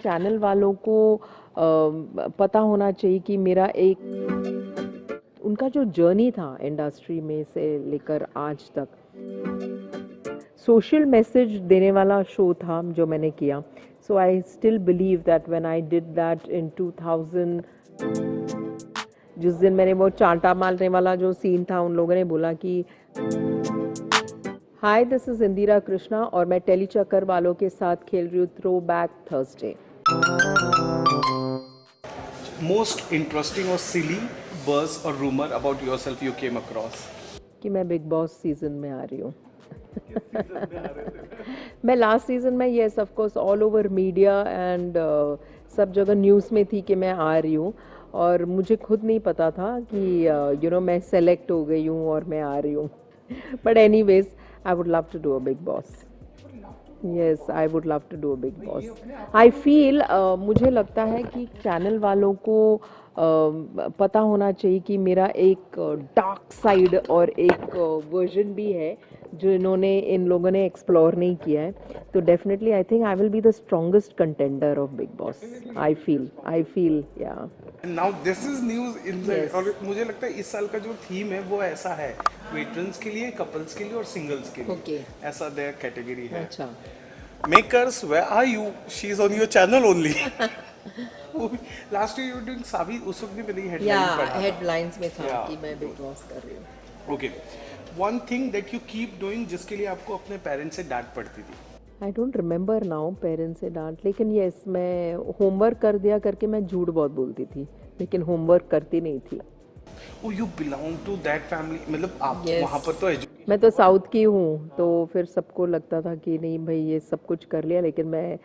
Channel वालों को पता होना चाहिए कि मेरा एक उनका जो जर्नी था इंडस्ट्री में से लेकर आज तक सोशल मैसेज देने वाला शो था जो मैंने किया. So I still believe that when I did that in 2000, जिस दिन मैंने वो चांटा मारने वाला जो सीन था, उन लोगों ने बोला कि hi this is Indira Krishna और मैं टेलीचक्कर वालों के साथ खेल रही हूँ throwback Thursday. Most interesting or silly buzz or rumor about yourself you came across? कि मैं बिग बॉस सीजन में आ रही हूँ. मैं लास्ट सीजन में yes of course all over media and सब जगह न्यूज़ में थी कि मैं आ रही हूँ, और मुझे खुद नहीं पता था कि मैं सेलेक्ट हो गई हूँ और मैं आ रही हूँ. But anyways I would love to do a Bigg Boss. Yes I would love to do a Bigg Boss. I feel मुझे लगता है कि चैनल वालों को पता होना चाहिए कि मेरा एक डार्क साइड और एक वर्जन भी है जो इन्होंने इन लोगों ने एक्सप्लोर नहीं किया है. तो definitely I think I will be the strongest contender of big Boss. I feel या. And now this is news in the Yes. और मुझे लगता है इस साल का जो थीम है वो ऐसा है, वेटरन्स के लिए, कपल्स के लिए और सिंगल्स के लिए. Okay. ऐसा देयर कैटेगरी है. अच्छा. Makers, where are you? She is on your channel only. Last year you were doing Savi, उस वक्त भी मैंने या हेडलाइन पढ़ा था. हेडलाइंस में था Yeah. कि मैं बिग बॉस कर रही हूँ. Okay. One thing that you keep doing जिसके लिए आपको अपने पेरेंट्स से डांट पड़ती थी. I don't remember now parents से डांट, लेकिन यस मैं होमवर्क कर दिया करके मैं झूठ बहुत बोलती थी, लेकिन होमवर्क करती नहीं थी. Oh, you belong to that family. मतलब आप Yes. वहाँ पर तो मैं तो साउथ की हूँ, तो फिर सबको लगता था कि नहीं भाई ये सब कुछ कर लिया, लेकिन मैं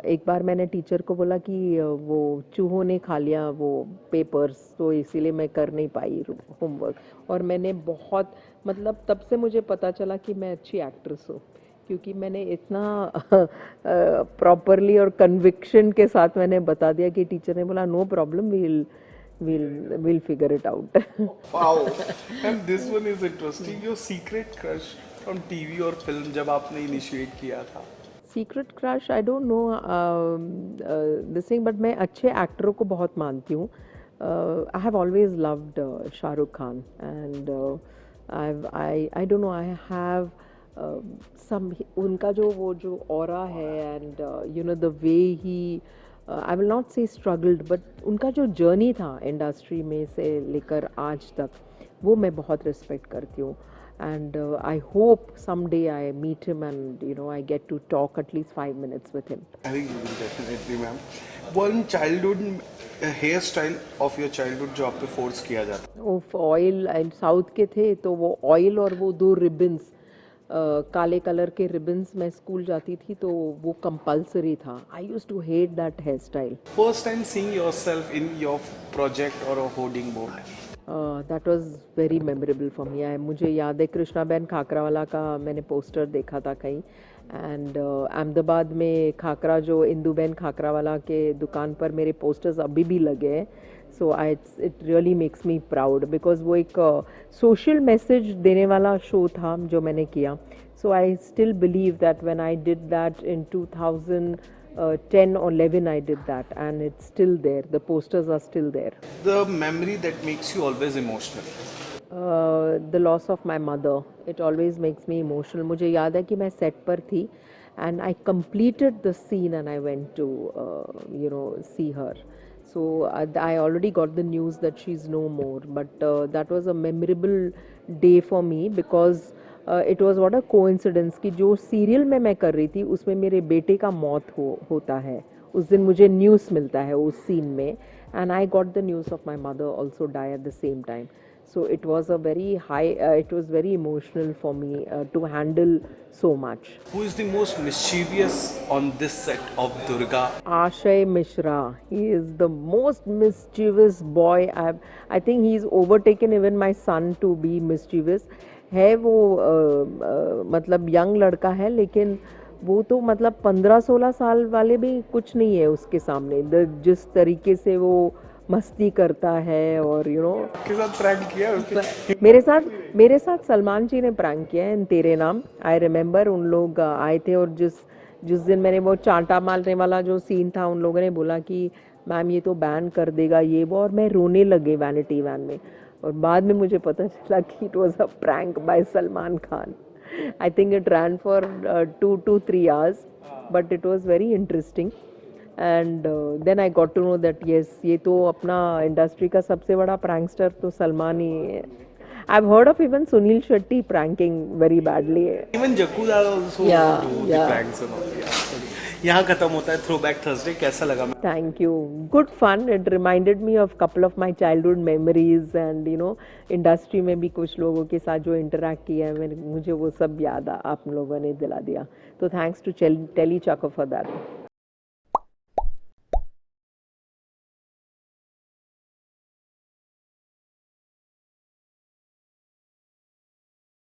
एक बार मैंने टीचर को बोला कि वो चूहों ने खा लिया वो पेपर्स, तो इसीलिए मैं कर नहीं पाई होमवर्क. और मैंने बहुत मतलब तब से मुझे पता चला कि मैं अच्छी एक्ट्रेस हूँ, क्योंकि मैंने इतना प्रॉपरली और कन्विक्शन के साथ मैंने बता दिया कि टीचर ने बोला no problem, we'll figure it out. Wow. And this one is interesting. Your secret crush from TV और फिल्म जब आपने इनिशिएट किया था. Secret crush I don't know this thing, but मैं अच्छे एक्टरों को बहुत मानती हूँ. I have always loved Shahrukh Khan and I don't know I have some उनका जो ऑरा है and the way he I will not say struggled, but उनका जो जर्नी था इंडस्ट्री में से लेकर आज तक, वो मैं बहुत रिस्पेक्ट करती हूँ. And I hope someday I meet him and I get to talk at least 5 minutes with him. I think you will definitely, ma'am. One childhood hairstyle of your childhood जो आप पे फोर्स किया जाता. वो oil and south के थे, तो वो ऑयल और वो 2 रिबन्स, काले कलर के रिबन्स, मैं स्कूल जाती थी तो वो कंपल्सरी था. I used to hate that hairstyle. First time seeing yourself in your project or a hoarding board. That was very memorable for me. मुझे याद है कृष्णा बहन खाकरावाला का मैंने पोस्टर देखा था कहीं, एंड अहमदाबाद में खाकरा जो इंदू बहन खाकरावाला के दुकान पर मेरे पोस्टर्स अभी भी लगे हैं. So it really makes me proud because वो एक सोशल मैसेज देने वाला शो था जो मैंने किया. So I still believe that when I did that in 2010 or 11 I did that, and it's still there. The posters are still there. The memory that makes you always emotional. The loss of my mother. It always makes me emotional. मुझे याद है कि मैं set पर थी and I completed the scene and I went to see her. So I already got the news that she's no more, but that was a memorable day for me because it was what a coincidence कि जो serial में मैं कर रही थी उसमें मेरे बेटे का मौत होता है. उस दिन मुझे न्यूज़ मिलता है उस सीन में, and I got the news of my mother also die at the same time. So it was a very high, it was very emotional for me to handle so much. Who is the most mischievous on this set of Durga? Ashay Mishra. He is the most mischievous boy. I think he's overtaken even my son to be mischievous. है वो मतलब young लड़का है, लेकिन वो तो मतलब 15-16 साल वाले भी कुछ नहीं है उसके सामने. जिस तरीके से वो मस्ती करता है और के साथ प्रैंक किया उसके. मेरे साथ सलमान जी ने प्रैंक किया है तेरे नाम. आई रिमेम्बर उन लोग आए थे और जिस जिस दिन मैंने वो चांटा मारने वाला जो सीन था, उन लोगों ने बोला कि मैम ये तो बैन कर देगा ये वो, और मैं रोने लग गई वैनिटी वैन में। और बाद में मुझे पता चला कि it was a prank by Salman Khan. I think it ran for 2 to 3 hours, but it was very interesting. And then I got to know that yes, ये तो अपना इंडस्ट्री का सबसे बड़ा प्रैंकस्टर तो सलमान ही है। I've heard of even Sunil Shetty pranking very badly. Even Jakku दादा also Yeah, do the yeah. Pranks and all. यहाँ खत्म होता है थ्रोबैक थर्सडे, कैसा लगा? Thank you. Good fun. It reminded me of couple of my childhood memories and industry में भी कुछ लोगों के साथ जो interact किया है, मुझे वो सब याद आप लोगों ने दिला दिया। तो thanks to Telly Chaka for that.